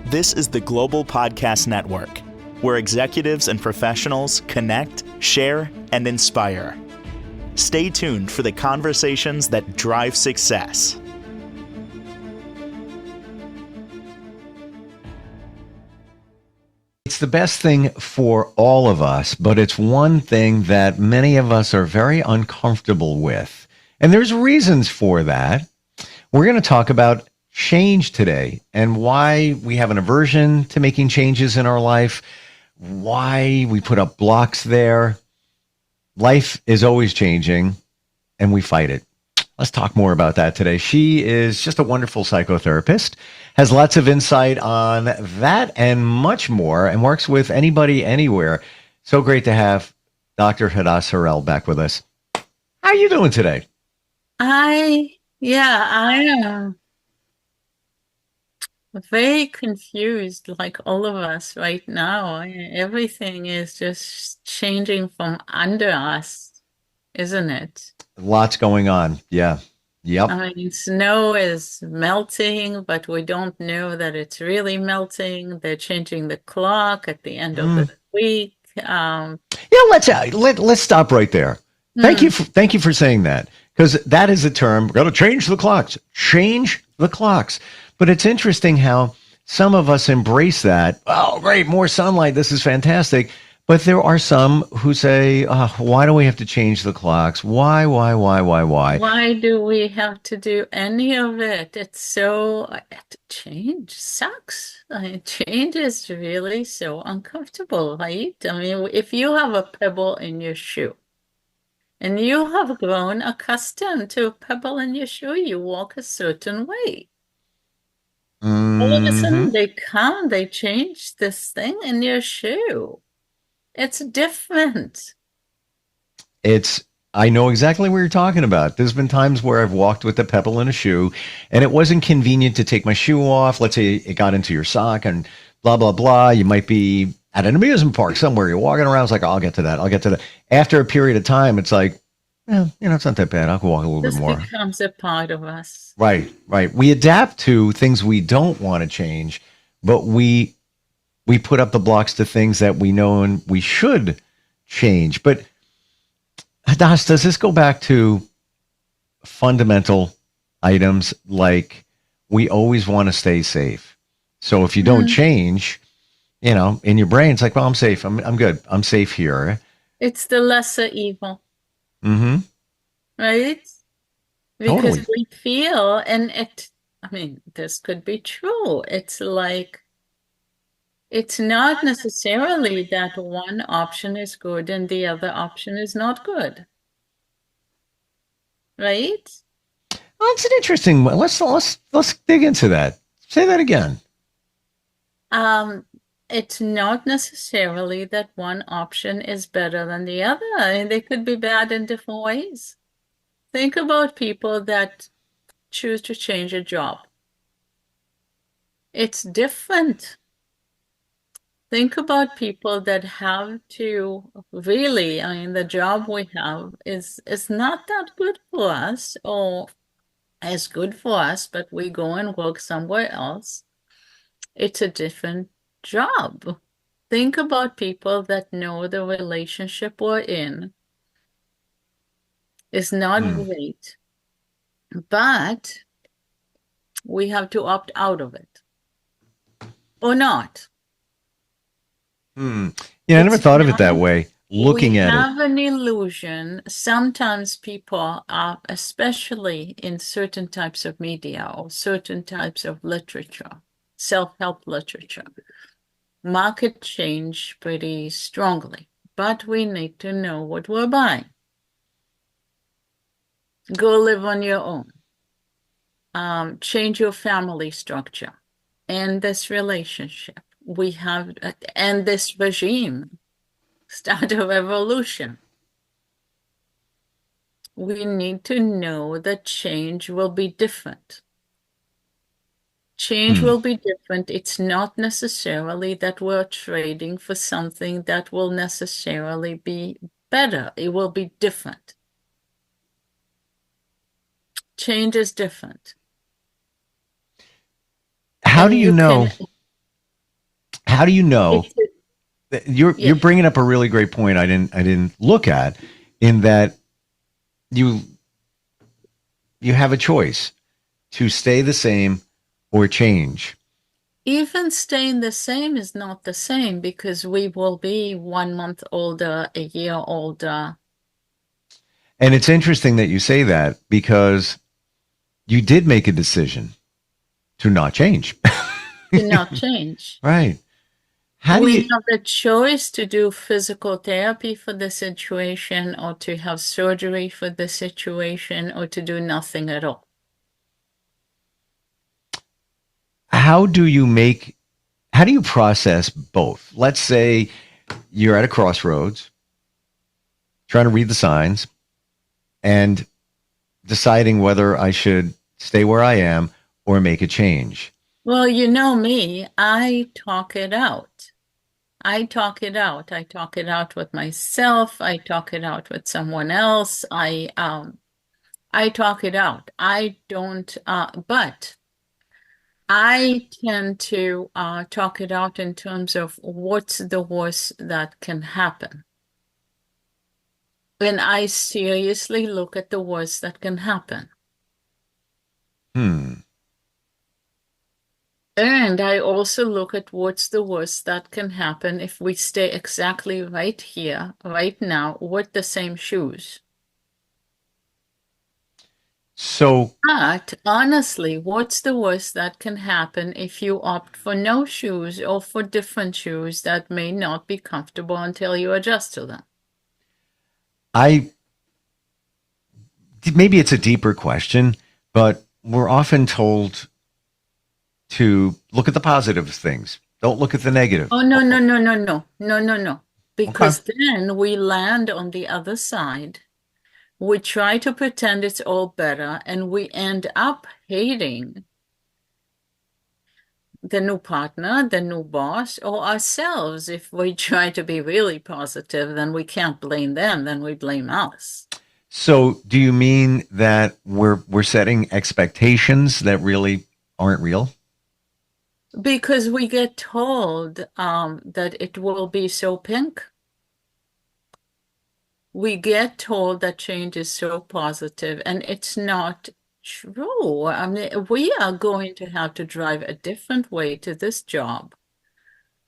This is the Global Podcast Network, where executives and professionals connect, share, and inspire. Stay tuned for the conversations that drive success. It's the best thing for all of us, but it's one thing that many of us are very uncomfortable with. And there's reasons for that. We're going to talk about change today and why we have an aversion to making changes in our life, why we put up blocks there. Life is always changing and we fight it. Let's talk more about that today. She is just a wonderful psychotherapist, has lots of insight on that and much more, and works with anybody, anywhere. So great to have Dr. Hadass Harel back with us. How are you doing today? I am very confused, like all of us right now. Everything is just changing from under us, isn't it? Lots going on. Yeah. Yep. I mean, snow is melting, but we don't know that it's really melting. They're changing the clock at the end of the week. Let's stop right there. Thank you for saying that, because that is a term. We're going to change the clocks. Change the clocks. But it's interesting how some of us embrace that. Oh, great, more sunlight. This is fantastic. But there are some who say, why do we have to change the clocks? Why? Why do we have to do any of it? It's so, change sucks. I mean, change is really so uncomfortable, right? I mean, if you have a pebble in your shoe, and you have grown accustomed to a pebble in your shoe, you walk a certain way. All of a sudden, they change this thing in your shoe. It's different. I know exactly what you're talking about. There's been times where I've walked with a pebble in a shoe and it wasn't convenient to take my shoe off. Let's say it got into your sock and blah, blah, blah. You might be at an amusement park somewhere. You're walking around. It's like, I'll get to that. After a period of time, it's like, it's not that bad. I'll walk a little bit more. This becomes a part of us. Right. We adapt to things we don't want to change, but we put up the blocks to things that we know and we should change. But Hadass, does this go back to fundamental items like we always want to stay safe? So if you don't change, in your brain, it's like, well, I'm safe. I'm good. I'm safe here. It's the lesser evil. Mm-hmm. Right? Because Totally. we feel, this could be true. It's like, it's not necessarily that one option is good and the other option is not good. Right? Well, it's an interesting one. Let's dig into that. Say that again. It's not necessarily that one option is better than the other. I mean, they could be bad in different ways. Think about people that choose to change a job. It's different. Think about people that have to really, the job we have is not that good for us or as good for us, but we go and work somewhere else. It's a different job. Think about people that know the relationship we're in is not great, but we have to opt out of it or not. I never thought of it that way. Looking at it, we have an illusion. Sometimes people are, especially in certain types of media or certain types of literature, self-help literature, market change pretty strongly, but we need to know what we're buying. Go live on your own. Change your family structure. End this relationship. We have, end this regime. Start a revolution. We need to know that change will be different. Change will be different. It's not necessarily that we're trading for something that will necessarily be better. It will be different. Change is different. How do you know? How do you know? It's, You're yeah. bringing up a really great point. I didn't look at, in that you you have a choice to stay the same or change. Even staying the same is not the same because we will be 1 month older, a year older. And it's interesting that you say that, because you did make a decision to not change. Do not change. Right. How do We you have the choice to do physical therapy for the situation, or to have surgery for the situation, or to do nothing at all. how do you make how do you process both? Let's say you're at a crossroads, trying to read the signs and deciding whether I should stay where I am or make a change. Well, you know me, I talk it out. I talk it out. I talk it out with myself. I talk it out with someone else. I talk it out. I don't, but I tend to talk it out in terms of what's the worst that can happen. And I seriously look at the worst that can happen. Hmm. And I also look at what's the worst that can happen if we stay exactly right here, right now, with the same shoes. So, But honestly, what's the worst that can happen if you opt for no shoes or for different shoes that may not be comfortable until you adjust to them? I maybe it's a deeper question, but we're often told to look at the positive things. Don't look at the negative. Oh, no, no, no, no, no, no, no, no. Okay. Because then we land on the other side. We try to pretend it's all better, and we end up hating the new partner, the new boss, or ourselves. If we try to be really positive, then we can't blame them, then we blame us. So, do you mean that we're setting expectations that really aren't real? Because we get told that it will be so pink. We get told that change is so positive, and it's not true. I mean, we are going to have to drive a different way to this job.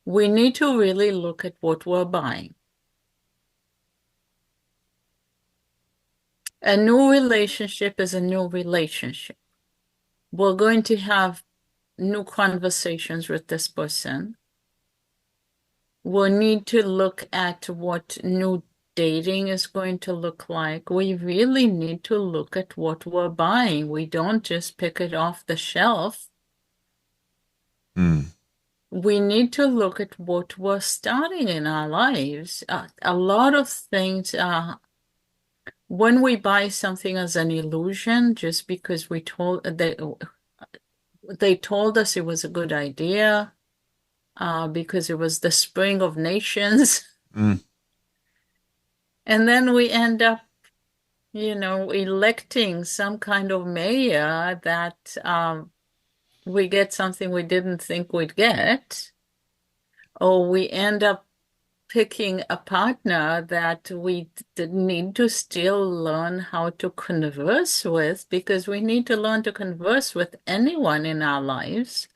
We need to really look at what we're buying. A new relationship is a new relationship. We're going to have new conversations with this person. We'll need to look at what new dating is going to look like. We really need to look at what we're buying. We don't just pick it off the shelf. Hmm. We need to look at what we're starting in our lives. A lot of things, when we buy something as an illusion, just because they told us it was a good idea, because it was the spring of nations. Hmm. And then we end up, electing some kind of mayor that we get something we didn't think we'd get, or we end up picking a partner that we need to still learn how to converse with, because we need to learn to converse with anyone in our lives.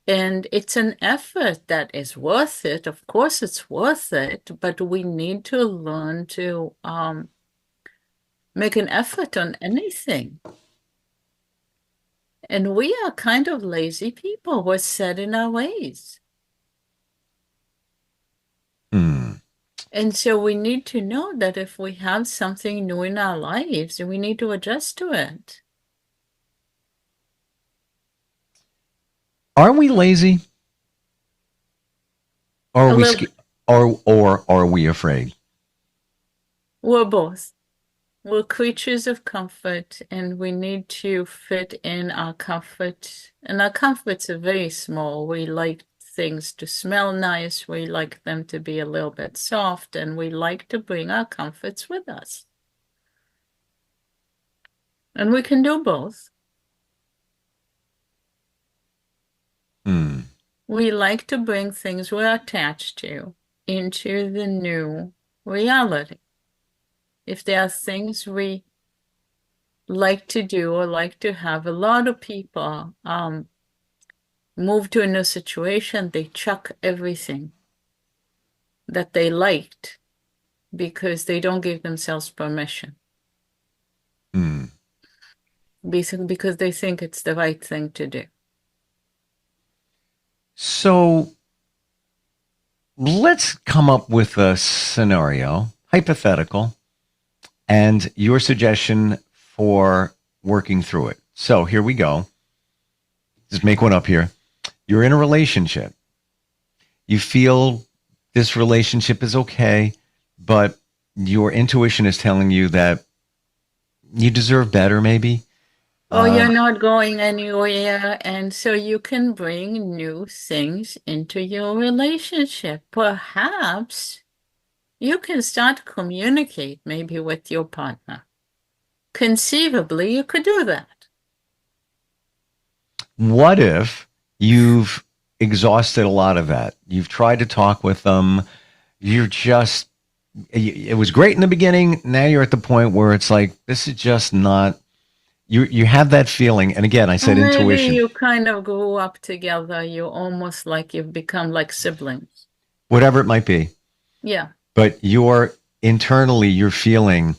And it's an effort that is worth it. Of course, it's worth it, but we need to learn to make an effort on anything. And we are kind of lazy people. We're set in our ways. Hmm. And so we need to know that if we have something new in our lives, we need to adjust to it. Are we lazy, or are A we little, or are we afraid? we're both. We're creatures of comfort, and we need to fit in our comfort. And our comforts are very small. We like things to smell nice. We like them to be a little bit soft, and we like to bring our comforts with us. And we can do both. Hmm. we like to bring things we're attached to into the new reality. If there are things we like to do or like to have, a lot of people move to a new situation, they chuck everything that they liked because they don't give themselves permission. Hmm. Because they think it's the right thing to do. So let's come up with a scenario, hypothetical, and your suggestion for working through it. So here we go. Just make one up here. You're in a relationship. You feel this relationship is okay, but your intuition is telling you that you deserve better, maybe. Oh, you're not going anywhere, and so you can bring new things into your relationship. Perhaps you can start to communicate maybe with your partner. Conceivably, you could do that. What if you've exhausted a lot of that? You've tried to talk with them. You're just, it was great in the beginning. Now you're at the point where it's like, this is just not, you have that feeling. And again, I Or said maybe intuition, you kind of grew up together. You're almost like you've become like siblings. whatever it might be. Yeah. But you're internally, you're feeling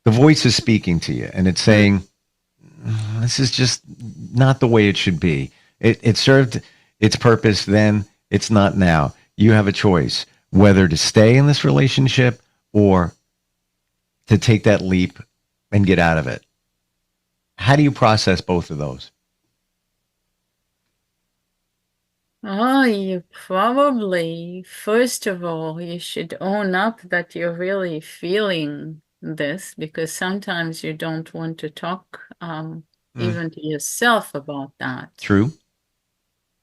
the voice is speaking to you and it's saying, this is just not the way it should be. It served its purpose then, it's not now. You have a choice whether to stay in this relationship or to take that leap and get out of it. How do you process both of those? Oh, you probably, first of all, you should own up that you're really feeling this because sometimes you don't want to talk even to yourself about that, True.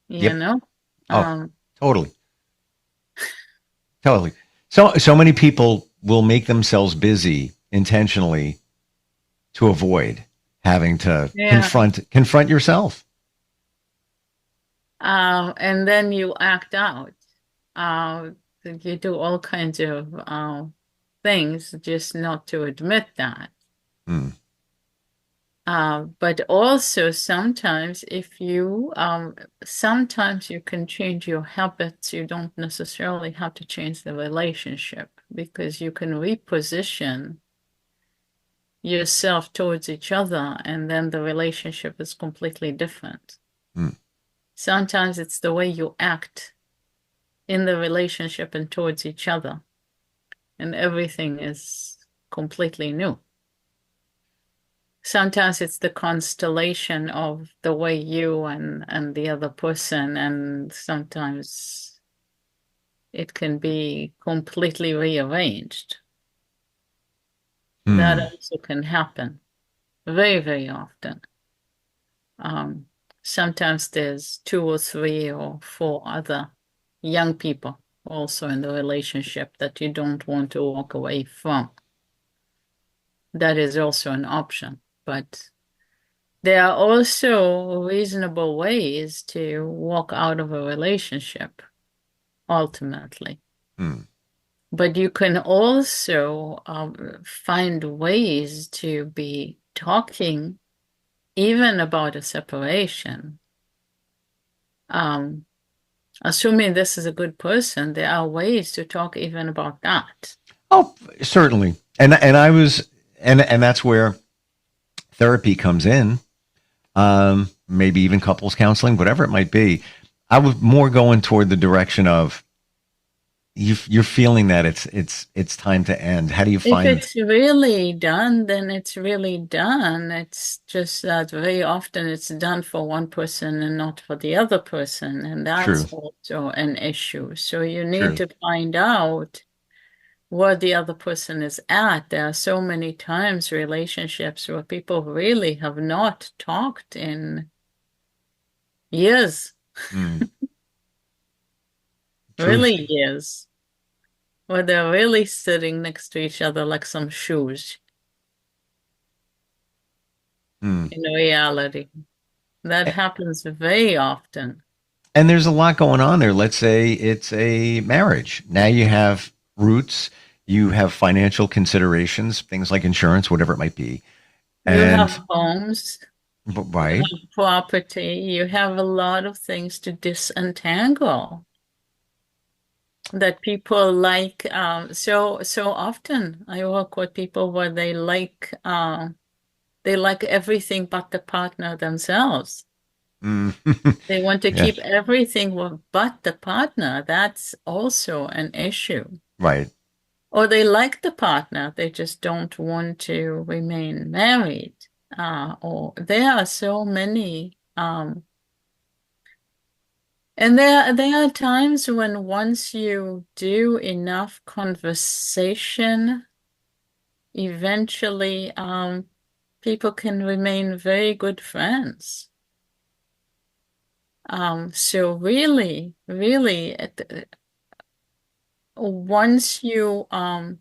you Yep. know? Oh, Um, totally. Totally. So many people will make themselves busy intentionally to avoid having to yeah. confront yourself. And then you act out. Uh, you do all kinds of things just not to admit that. Hmm. But also sometimes if you, sometimes you can change your habits. You don't necessarily have to change the relationship because you can reposition yourself towards each other and then the relationship is completely different. Hmm. Sometimes it's the way you act in the relationship and towards each other, and everything is completely new. Sometimes it's the constellation of the way you and the other person, and sometimes it can be completely rearranged. That Hmm. also can happen very, very often. Um, Sometimes there's two or three or four other young people also in the relationship that you don't want to walk away from. That is also an option, but there are also reasonable ways to walk out of a relationship ultimately. Hmm. But you can also find ways to be talking even about a separation. Um, Assuming this is a good person, there are ways to talk even about that. Oh, certainly. And that's where therapy comes in. Maybe even couples counseling, whatever it might be. I was more going toward the direction of you're feeling that it's time to end. How do you If find? it's really done, then it's really done. It's just that very often it's done for one person and not for the other person, and True, that's also an issue. So you need true. to find out where the other person is at. There are so many times relationships where people really have not talked in years, Mm, truth. really years, where they're really sitting next to each other like some shoes Mm. in reality. That Eh, happens very often. And there's a lot going on there. Let's say it's a marriage. Now you have roots, you have financial considerations, things like insurance, whatever it might be. You And have homes, you right. have property, you have a lot of things to disentangle that people like. So often I work with people where they like everything but the partner themselves. Mm. They want to Yeah. keep everything but the partner. That's also an issue. Right. Or they like the partner, they just don't want to remain married. Or there are so many, and there are times when once you do enough conversation, eventually, people can remain very good friends. So really, really, once you, and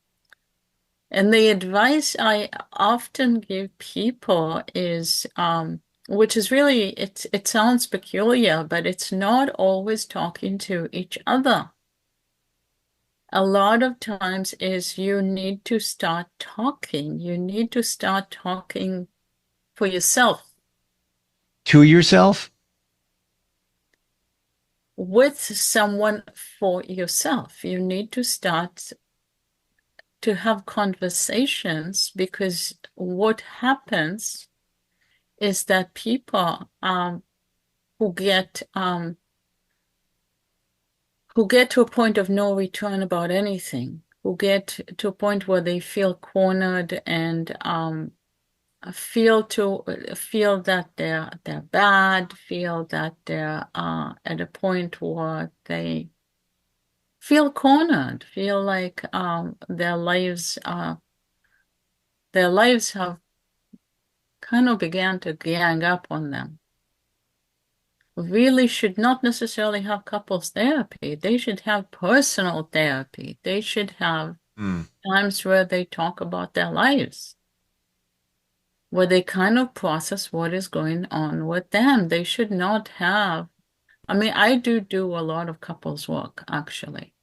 the advice I often give people is, which is really, it sounds peculiar, but it's not always talking to each other. A lot of times is you need to start talking. You need to start talking for yourself, To yourself? with someone for yourself. You need to start to have conversations, because what happens is that people who get to a point of no return about anything, who get to a point where they feel cornered and feel that they're bad, feel that they're at a point where they feel cornered, feel like their lives have kind of began to gang up on them. Really should not necessarily have couples therapy. They should have personal therapy. They should have Mm. times where they talk about their lives, where they kind of process what is going on with them. They should not have, I mean, I do a lot of couples work, actually.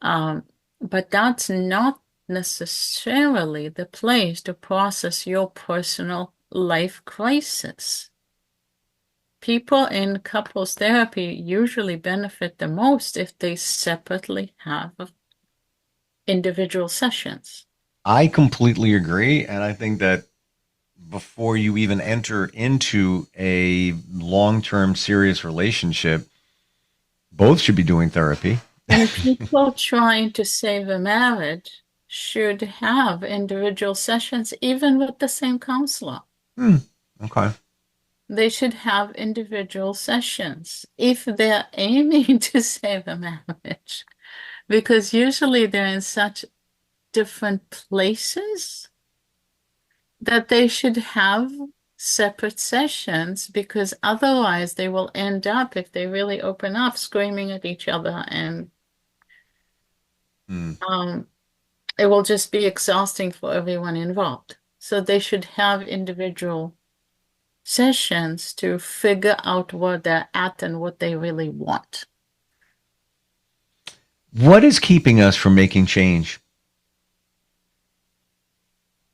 But that's not necessarily the place to process your personal life crisis. People in couples therapy usually benefit the most if they separately have individual sessions. I completely agree. And I think that before you even enter into a long term serious relationship, both should be doing therapy. And people trying to save a marriage should have individual sessions, even with the same counselor. Hmm. Okay. They should have individual sessions if they're aiming to save a marriage, because usually they're in such different places that they should have separate sessions, because otherwise they will end up, if they really open up, screaming at each other, and Hmm. it will just be exhausting for everyone involved. So they should have individual sessions to figure out where they're at and what they really want. What is keeping us from making change?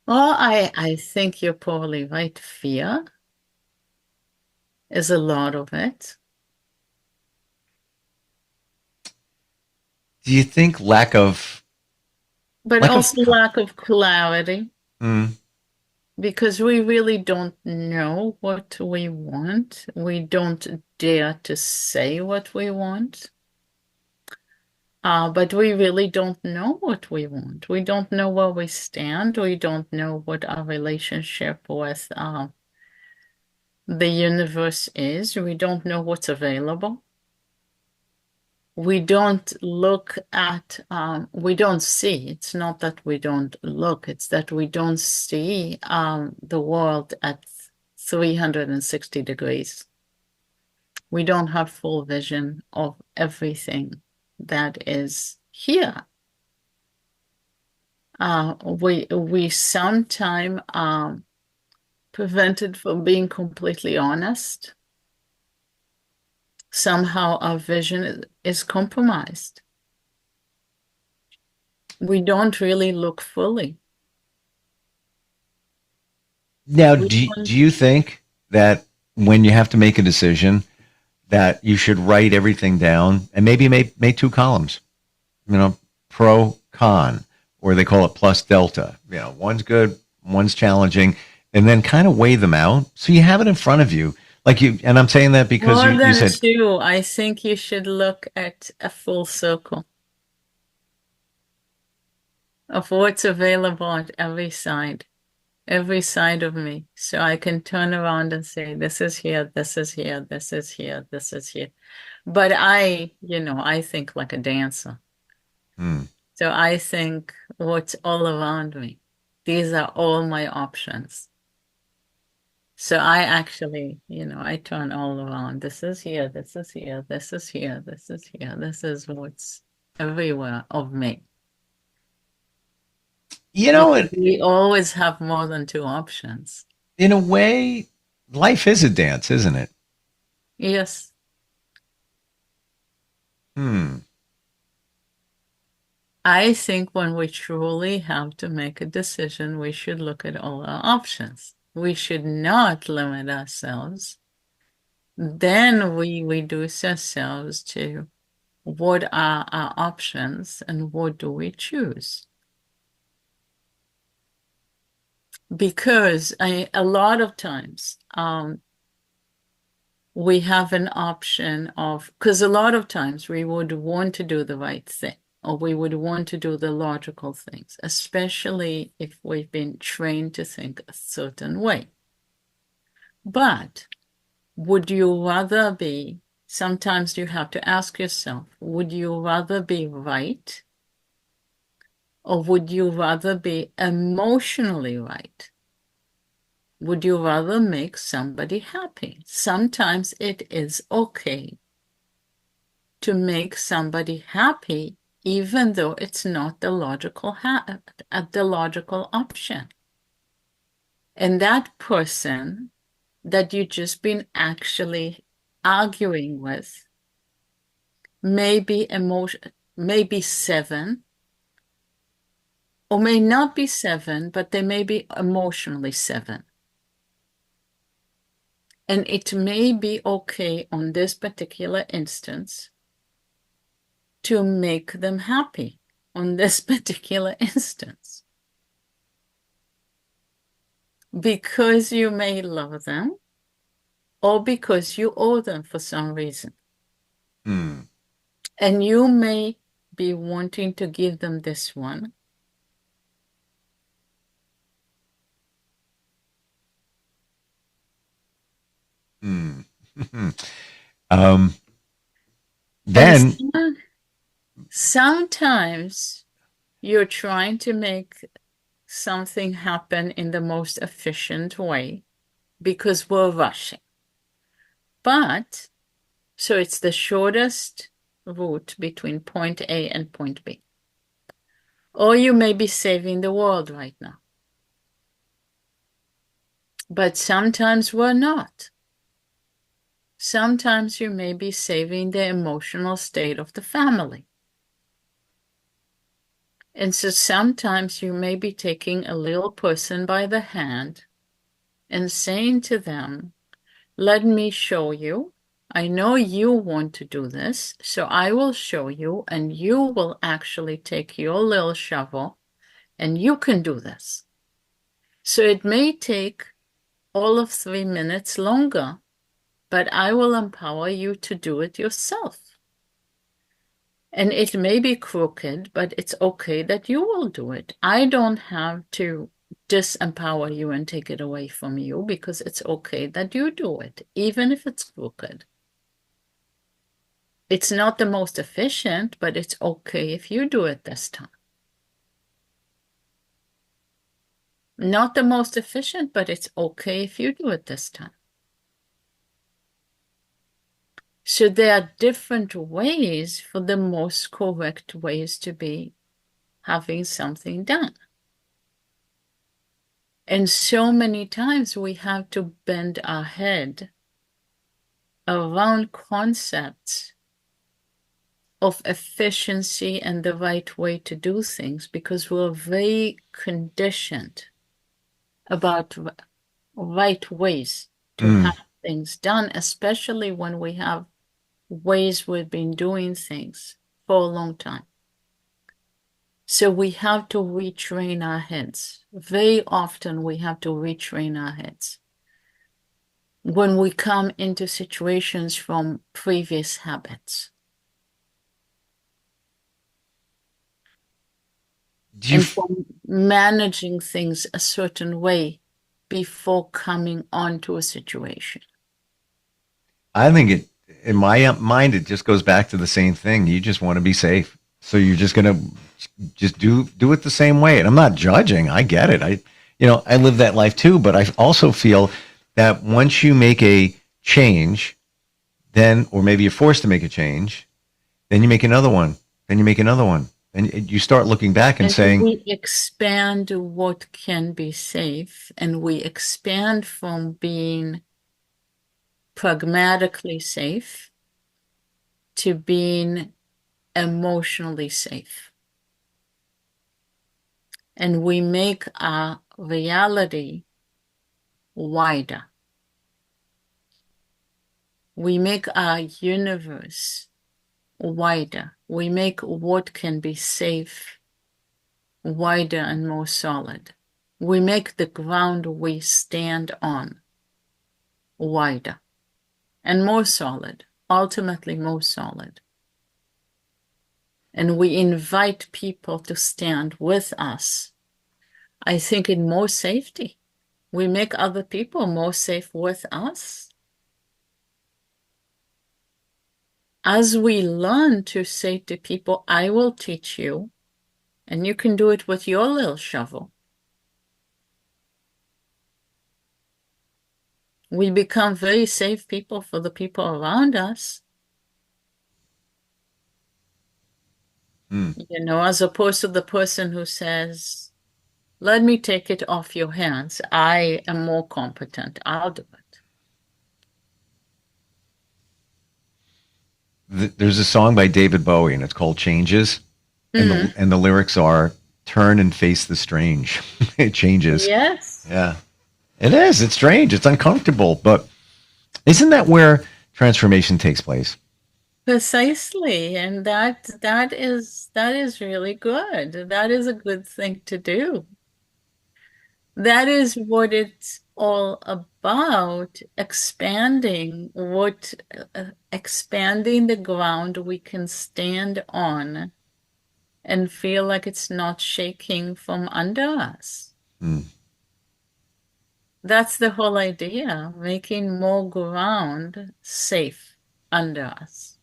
Well, I think you're probably right. Fear is a lot of it. Do you think But lack of also lack of clarity, mm, because we really don't know what we want. We don't dare to say what we want. But we really don't know what we want. We don't know where we stand. We don't know what our relationship with the universe is. We don't know what's available. We don't look at, we don't see. It's not that we don't look, it's that we don't see the world at 360 degrees. We don't have full vision of everything that is here. We sometimes prevented from being completely honest. somehow our vision is compromised. We don't really look fully. Now, We do don't, you think that when you have to make a decision that you should write everything down and maybe make two columns, pro, con, or they call it plus delta. One's good, one's challenging, and then kind of weigh them out so you have it in front of you. And I'm saying that because more you than said, two, I think you should look at a full circle of what's available at every side of me. So I can turn around and say, this is here, this is here, this is here, this is here. But I think like a dancer. hmm, So I think what's all around me. These are all my options. So I actually, I turn all around. This is here, this is here, this is here, this is here. This is what's everywhere of me. Because it, we always have more than two options. in a way, life is a dance, isn't it? Yes. Hmm. I think when we truly have to make a decision, we should look at all our options. We should not limit ourselves. Then we reduce ourselves to what are our options and what do we choose? Because a lot of times we have an option of, because a lot of times we would want to do the right thing or we would want to do the logical things, especially if we've been trained to think a certain way. But would you rather be, sometimes you have to ask yourself, would you rather be right or would you rather be emotionally right? Would you rather make somebody happy? Sometimes it is okay to make somebody happy, even though it's not the logical option. And that person that you just been actually arguing with may be seven, or may not be seven, but they may be emotionally seven. And it may be okay on this particular instance to make them happy on this particular instance. Because you may love them or because you owe them for some reason. Hmm. And you may be wanting to give them this one. Hmm. And Then, sometimes you're trying to make something happen in the most efficient way because we're rushing. But, so it's the shortest route between point A and point B. Or you may be saving the world right now. But sometimes we're not. Sometimes you may be saving the emotional state of the family. And so sometimes you may be taking a little person by the hand and saying to them, let me show you. I know you want to do this, so I will show you, and you will actually take your little shovel and you can do this. So it may take all of 3 minutes longer, but I will empower you to do it yourself. And it may be crooked, but it's okay that you will do it. I don't have to disempower you and take it away from you because it's okay that you do it, even if it's crooked. It's not the most efficient, but it's okay if you do it this time. Not the most efficient, but it's okay if you do it this time. So there are different ways for the most correct ways to be having something done. And so many times we have to bend our head around concepts of efficiency and the right way to do things, because we're very conditioned about right ways to have things done, especially when we have ways we've been doing things for a long time. So we have to retrain our heads. Very often we have to retrain our heads when we come into situations from previous habits. And from managing things a certain way before coming onto a situation. I think in my mind, it just goes back to the same thing. You just want to be safe. So you're just going to just do it the same way. And I'm not judging. I get it. I live that life too, but I also feel that once you make a change, then, or maybe you're forced to make a change, then you make another one, then you make another one. And you start looking back and saying, we expand what can be safe, and we expand from being pragmatically safe to being emotionally safe. And we make our reality wider. We make our universe wider. We make what can be safe wider and more solid. We make the ground we stand on wider and more solid, ultimately more solid. And we invite people to stand with us, I think, in more safety. We make other people more safe with us. As we learn to say to people, I will teach you, and you can do it with your little shovel, we become very safe people for the people around us. As opposed to the person who says, let me take it off your hands. I am more competent. I'll do it. There's a song by David Bowie, and it's called Changes. And the lyrics are, turn and face the strange. It changes. Yes. Yeah. It is. It's strange. It's uncomfortable. But isn't that where transformation takes place? Precisely. And that is really good. That is a good thing to do. That is what it's all about, expanding the ground we can stand on and feel like it's not shaking from under us. That's the whole idea, making more ground safe under us.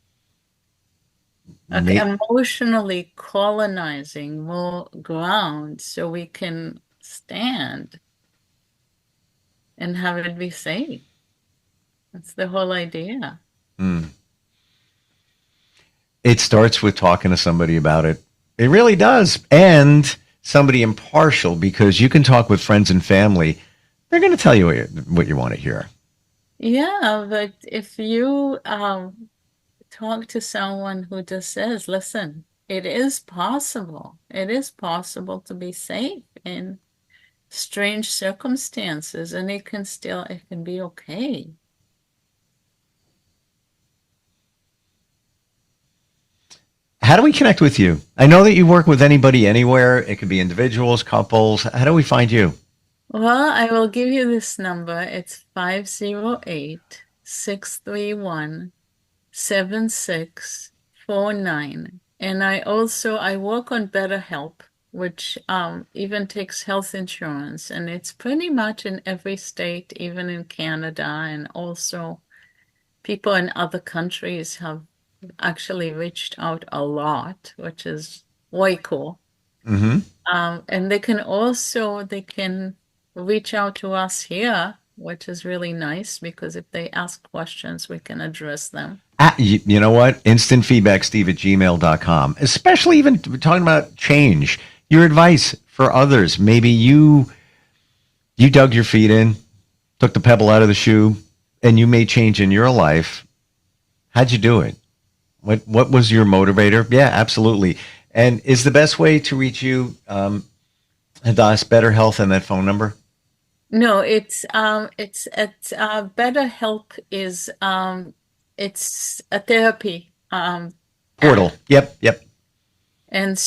Emotionally colonizing more ground so we can stand and have it be safe. That's the whole idea. It starts with talking to somebody about it. It really does. And somebody impartial, because you can talk with friends and family. They're going to tell you what you want to hear. Yeah, but if you talk to someone who just says, listen, it is possible. It is possible to be safe in strange circumstances, and it can be okay. How do we connect with you? I know that you work with anybody, anywhere. It could be individuals, couples. How do we find you? Well, I will give you this number. It's 508-631-7649. And I work on BetterHelp, which even takes health insurance. And it's pretty much in every state, even in Canada. And also people in other countries have actually reached out a lot, which is way cool. And they can reach out to us here, which is really nice, because if they ask questions, we can address them. You know what? Instant feedback, steve@gmail.com. Especially even talking about change, your advice for others. Maybe you dug your feet in, took the pebble out of the shoe, and you made change in your life. How'd you do it? What was your motivator? Yeah, absolutely. And is the best way to reach you, Hadass, Better Health, and that phone number? No, it's BetterHelp is it's a therapy app. Portal. Yep. And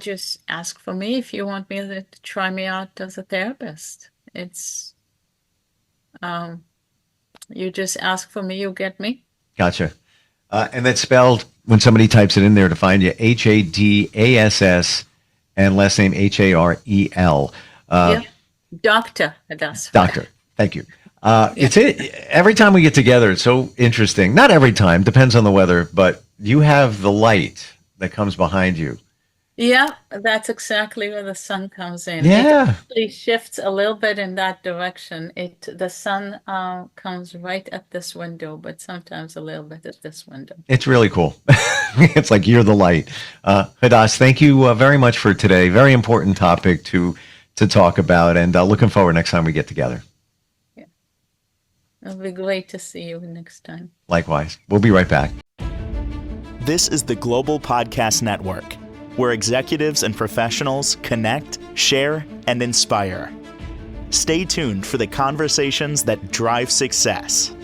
just ask for me if you want me to try me out as a therapist. It's you just ask for me, you get me. Gotcha. And that's spelled, when somebody types it in there to find you, Hadass, and last name Harel. Yeah. Doctor Hadass. Doctor. Thank you. Every time we get together, it's so interesting. Not every time, depends on the weather, but you have the light that comes behind you. Yeah, that's exactly where the sun comes in. Yeah. It actually shifts a little bit in that direction. The sun comes right at this window, but sometimes a little bit at this window. It's really cool. It's like you're the light. Hadass, thank you very much for today. Very important topic to talk about, and looking forward next time we get together. Yeah. It'll be great to see you next time. Likewise. We'll be right back. This is the Global Podcast Network, where executives and professionals connect, share, and inspire. Stay tuned for the conversations that drive success.